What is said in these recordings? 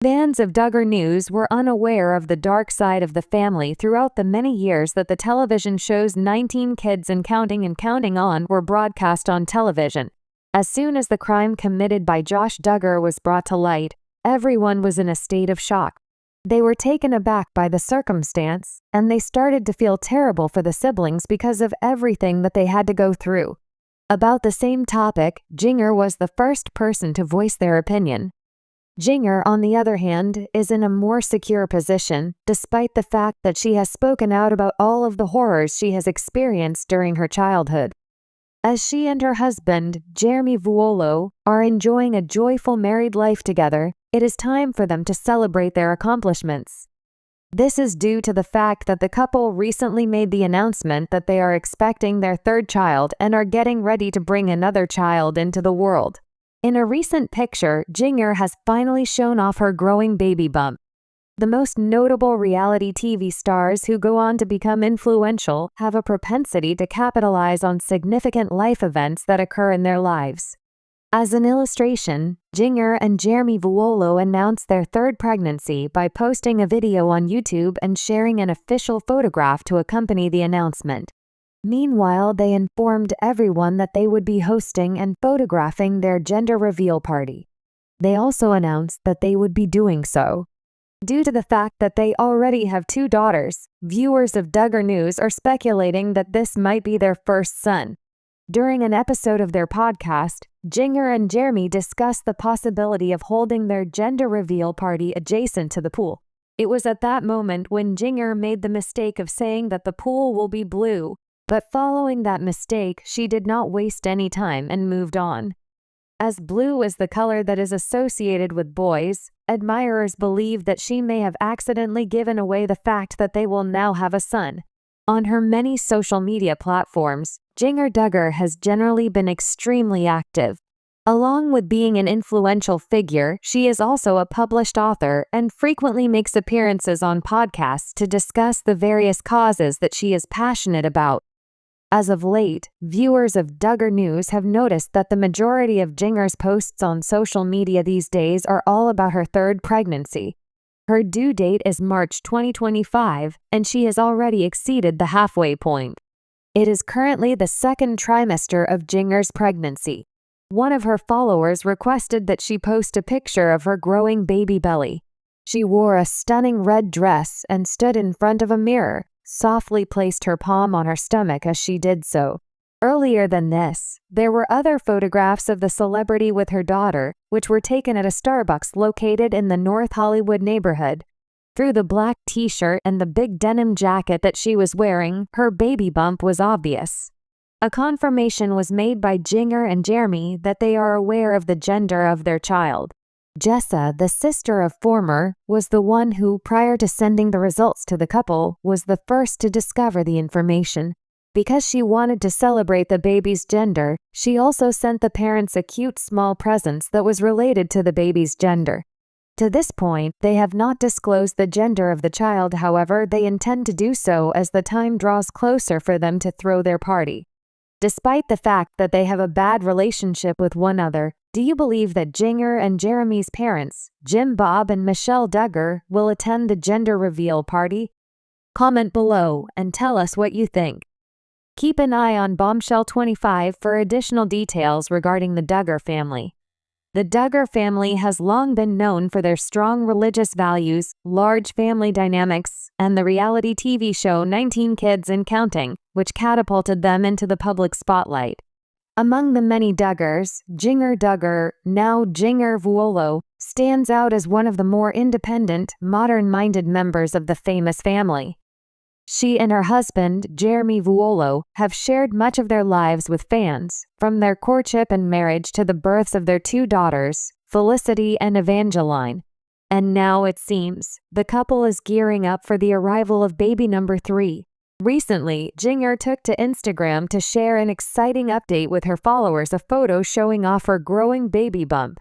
Fans of Duggar News were unaware of the dark side of the family throughout the many years that the television shows 19 Kids and Counting On were broadcast on television. As soon as the crime committed by Josh Duggar was brought to light, everyone was in a state of shock. They were taken aback by the circumstance, and they started to feel terrible for the siblings because of everything that they had to go through. About the same topic, Jinger was the first person to voice their opinion. Jinger, on the other hand, is in a more secure position, despite the fact that she has spoken out about all of the horrors she has experienced during her childhood. As she and her husband, Jeremy Vuolo, are enjoying a joyful married life together, it is time for them to celebrate their accomplishments. This is due to the fact that the couple recently made the announcement that they are expecting their third child and are getting ready to bring another child into the world. In a recent picture, Jinger has finally shown off her growing baby bump. The most notable reality TV stars who go on to become influential have a propensity to capitalize on significant life events that occur in their lives. As an illustration, Jinger and Jeremy Vuolo announced their third pregnancy by posting a video on YouTube and sharing an official photograph to accompany the announcement. Meanwhile, they informed everyone that they would be hosting and photographing their gender reveal party. They also announced that they would be doing so. Due to the fact that they already have 2 daughters, viewers of Duggar News are speculating that this might be their first son. During an episode of their podcast, Jinger and Jeremy discussed the possibility of holding their gender reveal party adjacent to the pool. It was at that moment when Jinger made the mistake of saying that the pool will be blue, but following that mistake, she did not waste any time and moved on. As blue is the color that is associated with boys, admirers believe that she may have accidentally given away the fact that they will now have a son. On her many social media platforms, Jinger Duggar has generally been extremely active. Along with being an influential figure, she is also a published author and frequently makes appearances on podcasts to discuss the various causes that she is passionate about. As of late, viewers of Duggar News have noticed that the majority of Jinger's posts on social media these days are all about her third pregnancy. Her due date is March 2025, and she has already exceeded the halfway point. It is currently the second trimester of Jinger's pregnancy. One of her followers requested that she post a picture of her growing baby belly. She wore a stunning red dress and stood in front of a mirror, softly placed her palm on her stomach as she did so. Earlier than this, there were other photographs of the celebrity with her daughter, which were taken at a Starbucks located in the North Hollywood neighborhood. Through the black t-shirt and the big denim jacket that she was wearing, her baby bump was obvious. A confirmation was made by Jinger and Jeremy that they are aware of the gender of their child. Jessa, the sister of former, was the one who, prior to sending the results to the couple, was the first to discover the information. Because she wanted to celebrate the baby's gender, she also sent the parents a cute small present that was related to the baby's gender. To this point, they have not disclosed the gender of the child, however, they intend to do so as the time draws closer for them to throw their party. Despite the fact that they have a bad relationship with one another, do you believe that Jinger and Jeremy's parents, Jim Bob and Michelle Duggar, will attend the gender reveal party? Comment below and tell us what you think. Keep an eye on Bombshell 25 for additional details regarding the Duggar family. The Duggar family has long been known for their strong religious values, large family dynamics, and the reality TV show 19 Kids and Counting, which catapulted them into the public spotlight. Among the many Duggars, Jinger Duggar, now Jinger Vuolo, stands out as one of the more independent, modern-minded members of the famous family. She and her husband, Jeremy Vuolo, have shared much of their lives with fans, from their courtship and marriage to the births of their 2 daughters, Felicity and Evangeline. And now, it seems, the couple is gearing up for the arrival of baby number 3. Recently, Jinger took to Instagram to share an exciting update with her followers, a photo showing off her growing baby bump.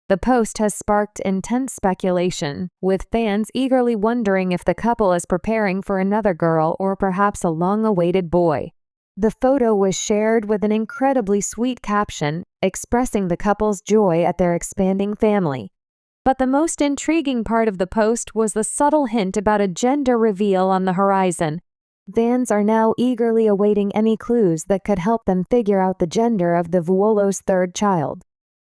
The post has sparked intense speculation, with fans eagerly wondering if the couple is preparing for another girl or perhaps a long-awaited boy. The photo was shared with an incredibly sweet caption, expressing the couple's joy at their expanding family. But the most intriguing part of the post was the subtle hint about a gender reveal on the horizon. Fans are now eagerly awaiting any clues that could help them figure out the gender of the Vuolo's third child.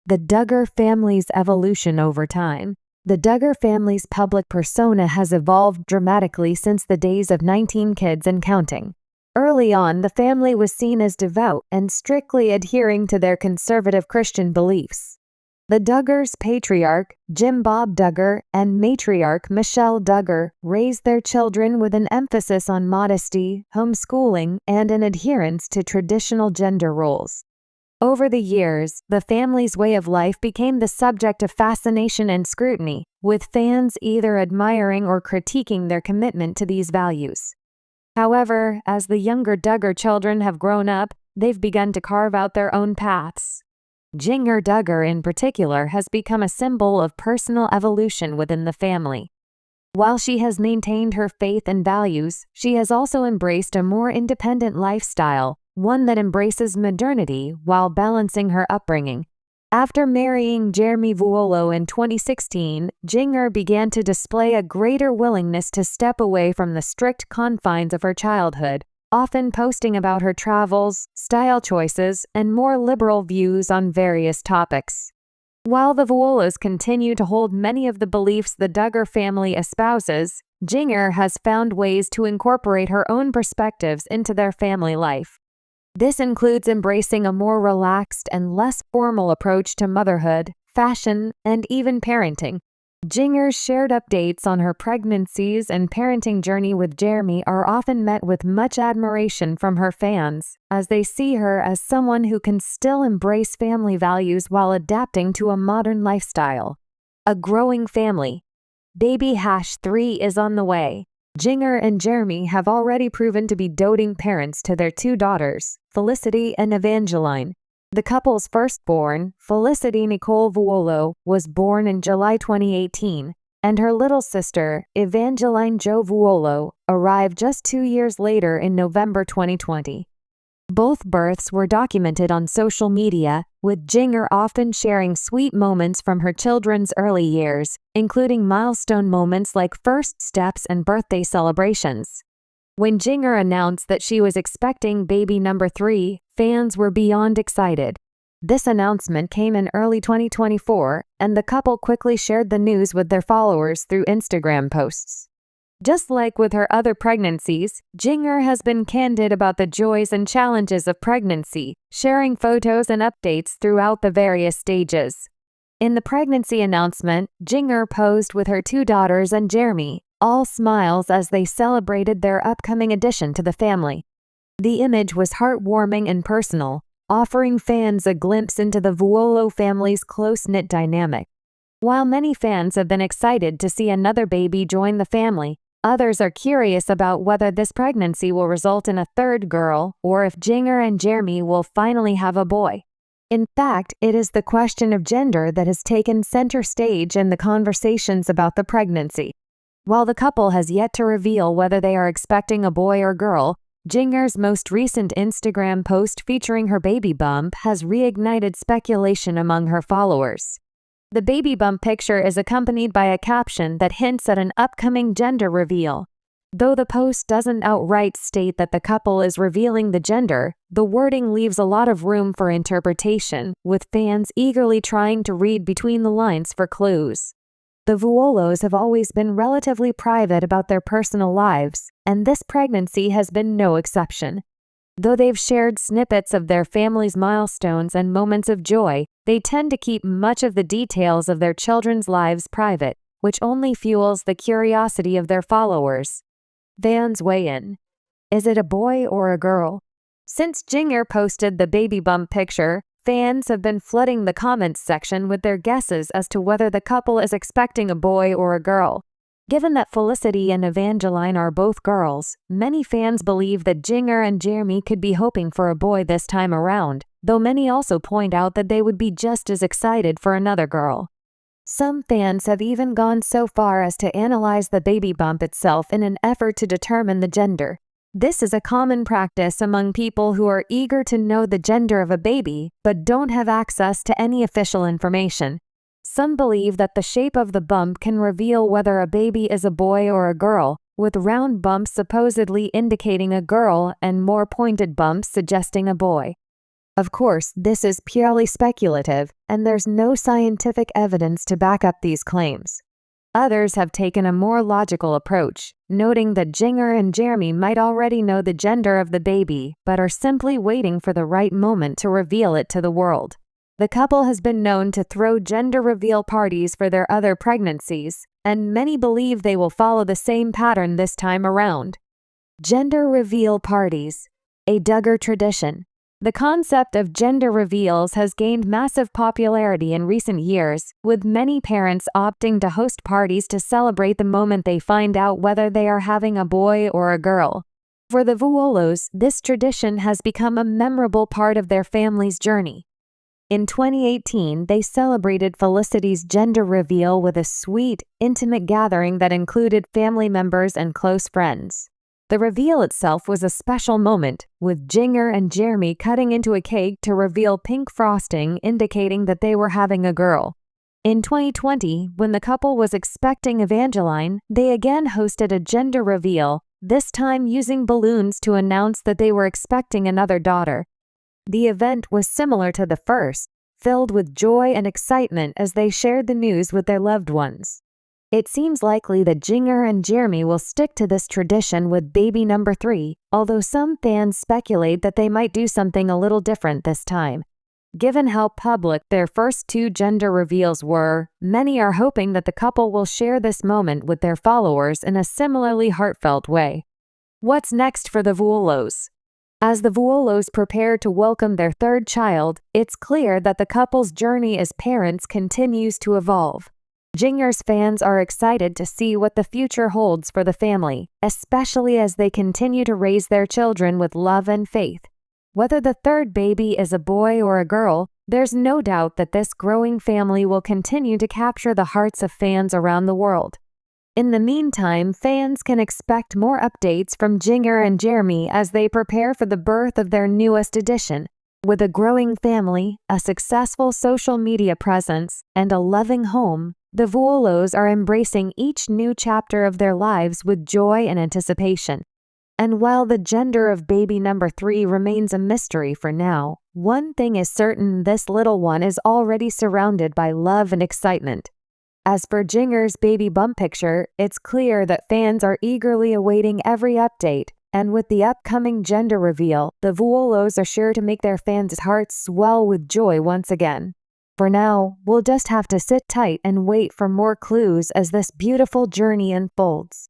The Duggar family's evolution over time. The Duggar family's public persona has evolved dramatically since the days of 19 kids and counting. Early on, the family was seen as devout and strictly adhering to their conservative Christian beliefs. The Duggars' patriarch, Jim Bob Duggar, and matriarch Michelle Duggar raised their children with an emphasis on modesty, homeschooling, and an adherence to traditional gender roles. Over the years, the family's way of life became the subject of fascination and scrutiny, with fans either admiring or critiquing their commitment to these values. However, as the younger Duggar children have grown up, they've begun to carve out their own paths. Jinger Duggar in particular has become a symbol of personal evolution within the family. While she has maintained her faith and values, she has also embraced a more independent lifestyle, one that embraces modernity while balancing her upbringing. After marrying Jeremy Vuolo in 2016, Jinger began to display a greater willingness to step away from the strict confines of her childhood, often posting about her travels, style choices, and more liberal views on various topics. While the Vuolos continue to hold many of the beliefs the Duggar family espouses, Jinger has found ways to incorporate her own perspectives into their family life. This includes embracing a more relaxed and less formal approach to motherhood, fashion, and even parenting. Jinger's shared updates on her pregnancies and parenting journey with Jeremy are often met with much admiration from her fans, as they see her as someone who can still embrace family values while adapting to a modern lifestyle. A growing family. Baby #3 is on the way. Jinger and Jeremy have already proven to be doting parents to their two daughters, Felicity and Evangeline. The couple's firstborn, Felicity Nicole Vuolo, was born in July 2018, and her little sister, Evangeline Jo Vuolo, arrived just 2 years later in November 2020. Both births were documented on social media, with Jinger often sharing sweet moments from her children's early years, including milestone moments like first steps and birthday celebrations. When Jinger announced that she was expecting baby number 3, fans were beyond excited. This announcement came in early 2024, and the couple quickly shared the news with their followers through Instagram posts. Just like with her other pregnancies, Jinger has been candid about the joys and challenges of pregnancy, sharing photos and updates throughout the various stages. In the pregnancy announcement, Jinger posed with her two daughters and Jeremy, all smiles as they celebrated their upcoming addition to the family. The image was heartwarming and personal, offering fans a glimpse into the Vuolo family's close-knit dynamic. While many fans have been excited to see another baby join the family, others are curious about whether this pregnancy will result in a third girl or if Jinger and Jeremy will finally have a boy. In fact, it is the question of gender that has taken center stage in the conversations about the pregnancy. While the couple has yet to reveal whether they are expecting a boy or girl, Jinger's most recent Instagram post featuring her baby bump has reignited speculation among her followers. The baby bump picture is accompanied by a caption that hints at an upcoming gender reveal. Though the post doesn't outright state that the couple is revealing the gender, the wording leaves a lot of room for interpretation, with fans eagerly trying to read between the lines for clues. The Vuolos have always been relatively private about their personal lives, and this pregnancy has been no exception. Though they've shared snippets of their family's milestones and moments of joy, they tend to keep much of the details of their children's lives private, which only fuels the curiosity of their followers. Fans weigh in. Is it a boy or a girl? Since Jinger posted the baby bump picture, fans have been flooding the comments section with their guesses as to whether the couple is expecting a boy or a girl. Given that Felicity and Evangeline are both girls, many fans believe that Jinger and Jeremy could be hoping for a boy this time around, though many also point out that they would be just as excited for another girl. Some fans have even gone so far as to analyze the baby bump itself in an effort to determine the gender. This is a common practice among people who are eager to know the gender of a baby but don't have access to any official information. Some believe that the shape of the bump can reveal whether a baby is a boy or a girl, with round bumps supposedly indicating a girl and more pointed bumps suggesting a boy. Of course, this is purely speculative, and there's no scientific evidence to back up these claims. Others have taken a more logical approach, noting that Jinger and Jeremy might already know the gender of the baby, but are simply waiting for the right moment to reveal it to the world. The couple has been known to throw gender reveal parties for their other pregnancies, and many believe they will follow the same pattern this time around. Gender reveal parties, a Duggar tradition. The concept of gender reveals has gained massive popularity in recent years, with many parents opting to host parties to celebrate the moment they find out whether they are having a boy or a girl. For the Vuolos, this tradition has become a memorable part of their family's journey. In 2018, they celebrated Felicity's gender reveal with a sweet, intimate gathering that included family members and close friends. The reveal itself was a special moment, with Jinger and Jeremy cutting into a cake to reveal pink frosting indicating that they were having a girl. In 2020, when the couple was expecting Evangeline, they again hosted a gender reveal, this time using balloons to announce that they were expecting another daughter. The event was similar to the first, filled with joy and excitement as they shared the news with their loved ones. It seems likely that Jinger and Jeremy will stick to this tradition with baby number 3, although some fans speculate that they might do something a little different this time. Given how public their first 2 gender reveals were, many are hoping that the couple will share this moment with their followers in a similarly heartfelt way. What's next for the Vuolos? As the Vuolos prepare to welcome their 3rd child, it's clear that the couple's journey as parents continues to evolve. Jinger's fans are excited to see what the future holds for the family, especially as they continue to raise their children with love and faith. Whether the 3rd baby is a boy or a girl, there's no doubt that this growing family will continue to capture the hearts of fans around the world. In the meantime, fans can expect more updates from Jinger and Jeremy as they prepare for the birth of their newest addition. With a growing family, a successful social media presence, and a loving home, the Vuolos are embracing each new chapter of their lives with joy and anticipation. And while the gender of baby number 3 remains a mystery for now, one thing is certain: this little one is already surrounded by love and excitement. As for Jinger's baby bump picture, it's clear that fans are eagerly awaiting every update, and with the upcoming gender reveal, the Vuolos are sure to make their fans' hearts swell with joy once again. For now, we'll just have to sit tight and wait for more clues as this beautiful journey unfolds.